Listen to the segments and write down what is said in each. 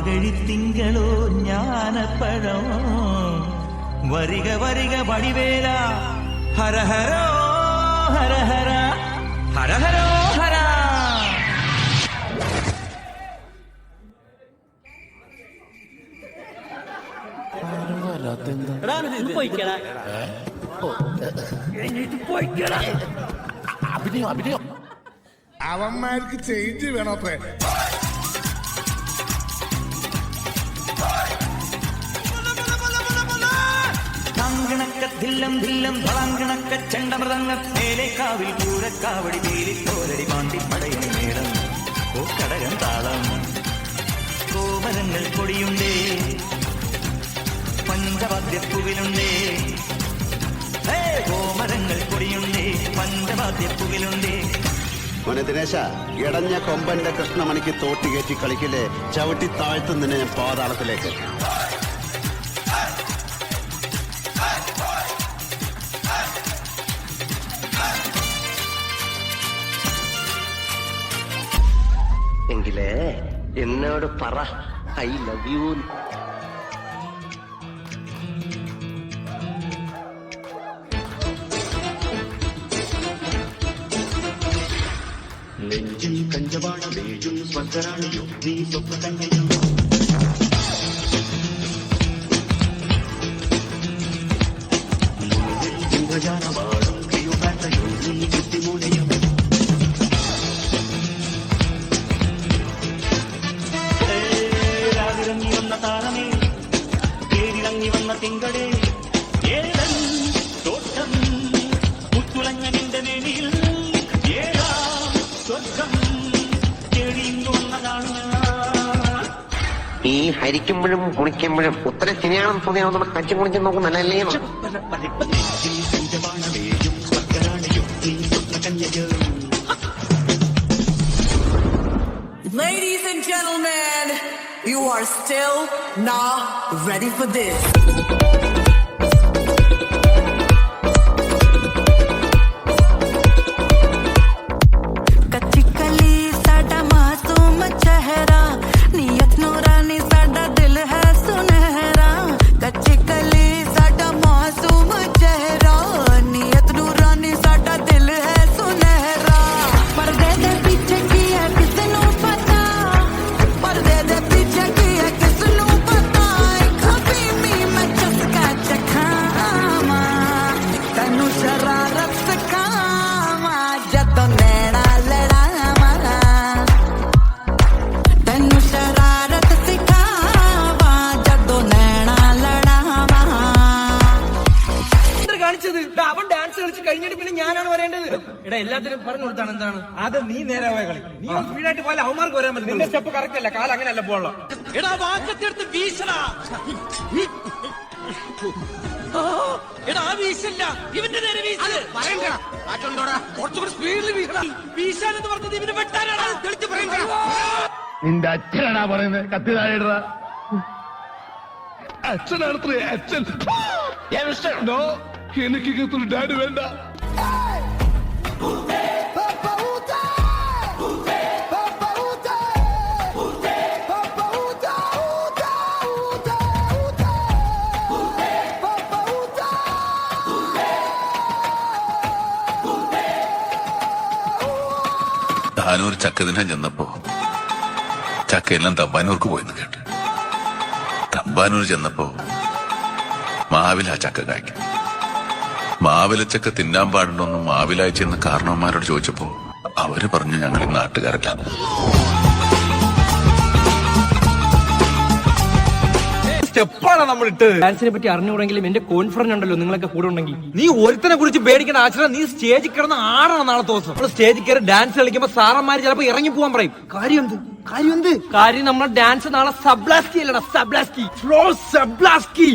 മാർഗഴിത്തിങ്കളോ ജ്ഞാനപ്പഴം വരിക വരിക വടിവേല ഹരഹരോ ഹരഹര ഹരഹരോ ഹര. അവന്മാർക്ക് ചേഞ്ച് വേണോത്രേ. ധില്ലം ധില്ലം ധളാങ്കണക്ക ചെണ്ടമൃതങ്ങ മേലേക്കാവിൽ പൂരക്കാവടി മേലിത്തോരടി മാണ്ടി പടയണി മേളം പൂക്കടകം താളം കോമരങ്ങൾ കൊടിയുണ്ടേ പഞ്ചവാദ്യപ്പുവിലുണ്ടേ കോമരങ്ങൾ കൊടിയുണ്ടേ പഞ്ചവാദ്യപ്പുവിലുണ്ടേ. മോനെ ദിനേശ, ഇടഞ്ഞ കൊമ്പന്റെ കൃഷ്ണമണിക്ക് തോട്ടി കയറ്റി കളിക്കില്ലേ, ചവിട്ടി താഴ്ത്തുന്നതിനെ ഞാൻ പാതാളത്തിലേക്ക്. എങ്കിലേ എന്നോട് പറ ഐ ലവ് യു. നെഞ്ചും കഞ്ചവാണ വേജും സ്വന്തരാണിയോ നീ സ്വപ്ന തന്നെയോ ഇന്ദ്രജാലമാണോ ക്ലിയോപാട്രയോ നീ ബുദ്ധിമൂലയോ രാവിറങ്ങി വന്ന താരമേ തേരിറങ്ങി വന്ന തിങ്കളേ ഏതൻ തോട്ടം മുത്തുളഞ്ഞ നിന്റെ മേനിയിൽ ഈ ഹരിക്കുമ്പോഴും കുളിക്കുമ്പോഴും ഉത്തര ശരിയാണെന്ന് തോന്നിയാവുന്ന കച്ചു കുളിച്ച് നോക്കുന്നല്ലേ. Ladies and gentlemen, you are still not ready for this. അവൻ ഡാൻസ് കളിച്ച് കഴിഞ്ഞിട്ട് പിന്നെ ഞാനാണ് വരേണ്ടത്. എടാ എല്ലാത്തിനും പറഞ്ഞു കൊടുത്താണ് എന്താണ് അത് നീ നേരെ പോയ കളി. നീ സ്പീഡായിട്ട് പോലെ അവന്മാർക്ക് വരാൻ പറ്റും. നിന്റെ സ്റ്റെപ്പ് കറക്റ്റ് അല്ല, കാലം അങ്ങനെയല്ല പോകണം. എടാ വാക്കത്തെടുത്ത് വീശടാ. എടാ വീശല്ല, ഇവന്റെ നേരെ വീശല്. കുറച്ചുകൂടി സ്പീഡിൽ വീശടാ. വീശാനെന്ന് പറഞ്ഞത് ഇവന് വെട്ടാനാണ്. തെളിച്ച് പറയണ്ട. നിന്റെ അച്ഛനാണാ പറയുന്നത്. കത്തി താഴെടാ. അച്ഛനാണത്രേ അച്ഛൻ. എനിക്ക് ഇങ്ങനത്തൊരു ഡാഡി വേണ്ട. താനൂർ ചക്കദിനം ചെന്നപ്പോ ചക്കയെല്ലാം തമ്പാനൂർക്ക് പോയെന്ന് കേട്ട്. തമ്പാനൂർ ചെന്നപ്പോ മാവില ചക്ക കായ്ക്കും. മാവിലച്ചക്ക തിന്നാൻ പാടുണ്ടോന്ന് മാവിലായി ചെന്ന് കാരണവന്മാരോട് ചോദിച്ചപ്പോ അവര് പറഞ്ഞു ഞങ്ങൾ ഈ നാട്ടുകാരല്ല. സ്റ്റെപ്പാണ് നമ്മൾ ഇട്ടത്. ഡാൻസിനെ പറ്റി അറിഞ്ഞുകൂടെങ്കിലും എന്റെ കോൺഫിഡൻസ് ഉണ്ടല്ലോ നിങ്ങളൊക്കെ കൂടെ ഉണ്ടെങ്കിൽ. നീ ഒരുത്തനെ കുറിച്ച് പേടിക്കേണ്ട ആശ്രയം. നീ സ്റ്റേജിൽ കിടന്ന് ആടണം നാളത്തെ ദിവസം. നമ്മൾ സ്റ്റേജിൽ കയറി ഡാൻസ് കളിക്കുമ്പോ സാറന്മാര് ചിലപ്പോ ഇറങ്ങി പോകാൻ പറയും. കാര്യം നമ്മുടെ ഡാൻസ് നാളെ സബ്ലാസ്കി അല്ലടാ, സബ്ലാസ്കി ഫ്ലോ സബ്ലാസ്കി.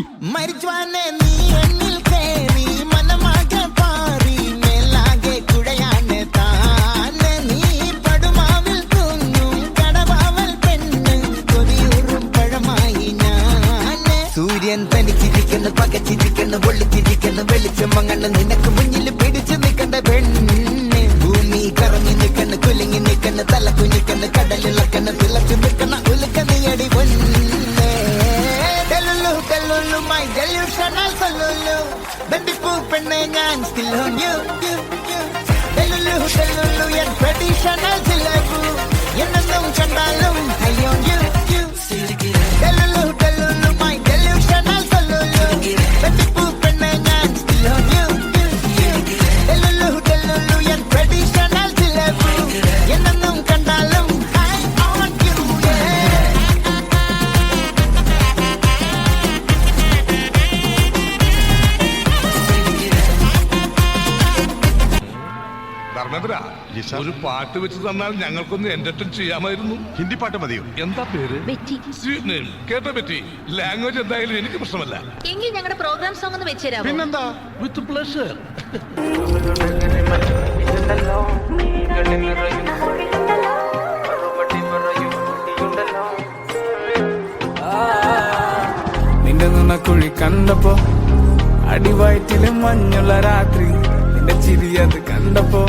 തനിച്ചിരിക്കുന്നു പകച്ചിരിക്കുന്നു പൊള്ളിച്ചിരിക്കുന്നു വെളിച്ചം മങ്ങണ് നിനക്ക് മുന്നിൽ പിടിച്ചു നിൽക്കണ്ട പെണ്ണ്. ഭൂമി കറങ്ങി നിൽക്കണ് കുലുങ്ങി നിൽക്കണ് തല കുനിക്കണ് കടലിളക്കണ് തിളച്ചു നിൽക്കണ ഉലുക്ക നീയടി പൊന്ന്. delulu my delusional solulu ബന്ധിപ്പൂ പെണ്ണെ ഞാൻ still on you delulu delulu yan traditional silabu എന്നും കണ്ടാലും I on you delulu delulu my delusional solulu ബന്ധിപ്പൂ പെണ്ണെ ഞാൻ still on you delulu delulu yan traditional silabu എന്നും കണ്ടാലും I on you ധർമ്മേന്ദ്ര ഒരു പാട്ട് വെച്ച് തന്നാൽ ഞങ്ങൾക്കൊന്ന് എന്റർടൈൻ ചെയ്യാമായിരുന്നു. ഹിന്ദി പാട്ട് മതിയോ? എന്താ പേര്? Sweet name. കേട്ടോ പറ്റി. ലാംഗ്വേജ് എന്തായാലും എനിക്ക് പ്രശ്നമല്ല. എങ്കിൽ ഞങ്ങളുടെ പ്രോഗ്രാം സോങ് ഒന്ന് വെച്ചുതരാമോ? പിന്നെന്താ, വിത്ത് പ്ലഷർ. നിന്റെ നുണക്കുഴി കണ്ടപ്പോ അടിവയറ്റില് മഞ്ഞുള്ള രാത്രി നിന്റെ ചിരി അത് കണ്ടപ്പോ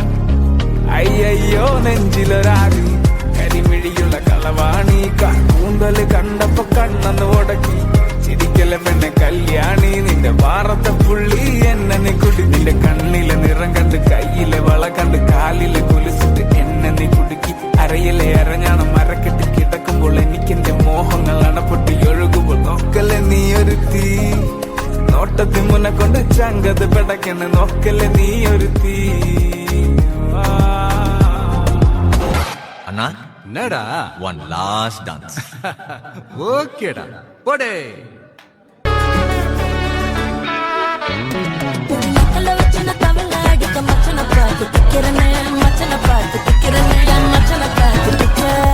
അയ്യോ നെഞ്ചിലൊരാതി കരിമിഴിയുള്ള കളവാണി കൂന്തല് കണ്ടപ്പോ കണ്ണന്ന് ഉടക്കി ചിരിക്കല പെണ്ണെ കല്യാണി നിന്റെ വാറത്തെ പുള്ളി എന്നെ നീ കുടി നിന്റെ കണ്ണിലെ നിറം കണ്ട് കയ്യിലെ വള കണ്ട് കാലിലെ കുലിച്ചിട്ട് എന്നെ നീ കുടുക്കി അരയിലെ അരഞ്ഞാണം മരക്കെട്ടി കിടക്കുമ്പോൾ എനിക്കെന്റെ മോഹങ്ങൾ അണപ്പൊട്ടി ഒഴുകുമ്പോൾ നോക്കല്ലേ നീ ഒരു തീ നോട്ടത്തി മുന്നെ കൊണ്ട് ചങ്കത് പെടക്കണ് നോക്കല്ലേ നീ ഒരു തീ അണ്ണാ എന്നടാ വൺ ലാസ്റ്റ് ഡാൻസ് ഓക്കേടാ പോടേ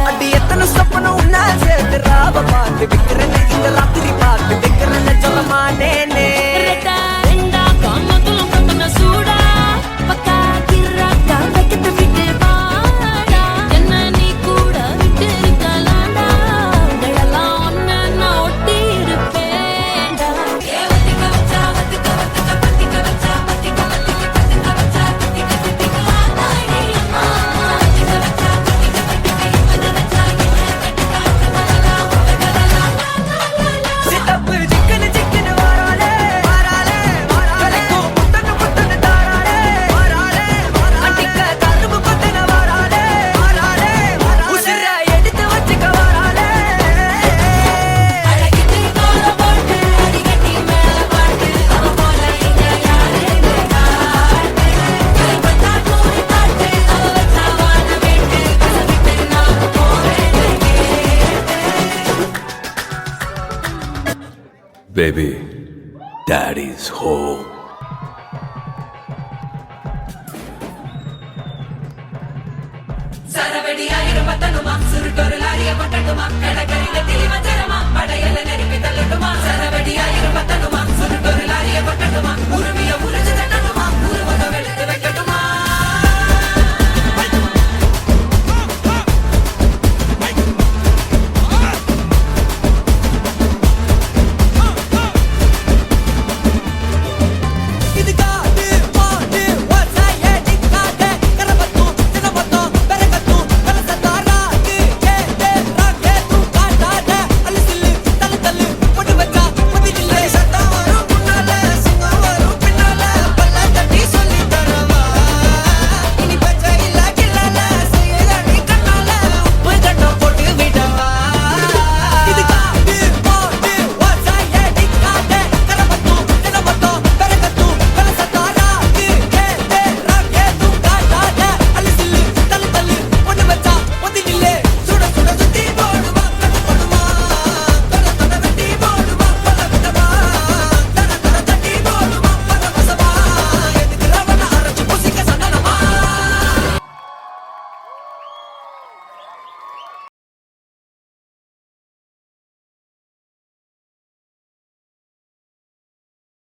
அடி எத்தனை சொப்பனம் உன்னா சேர்த்து ராவ பார்த்து விக்கிறேன் இந்த ராத்திரி பார்த்து விக்கிறேன்னு சொல்ல மாட்டேனே Baby, Daddy's home. சரவடி ஆயிரம் பத்தனுமா சுருட்டொரு லாரிய பட்டட்டுமா கடற்கரை திலி மஞ்சரமா படையல நெருப்பி தள்ளட்டுமா சரவடி ஆயிரம் பத்தனுமா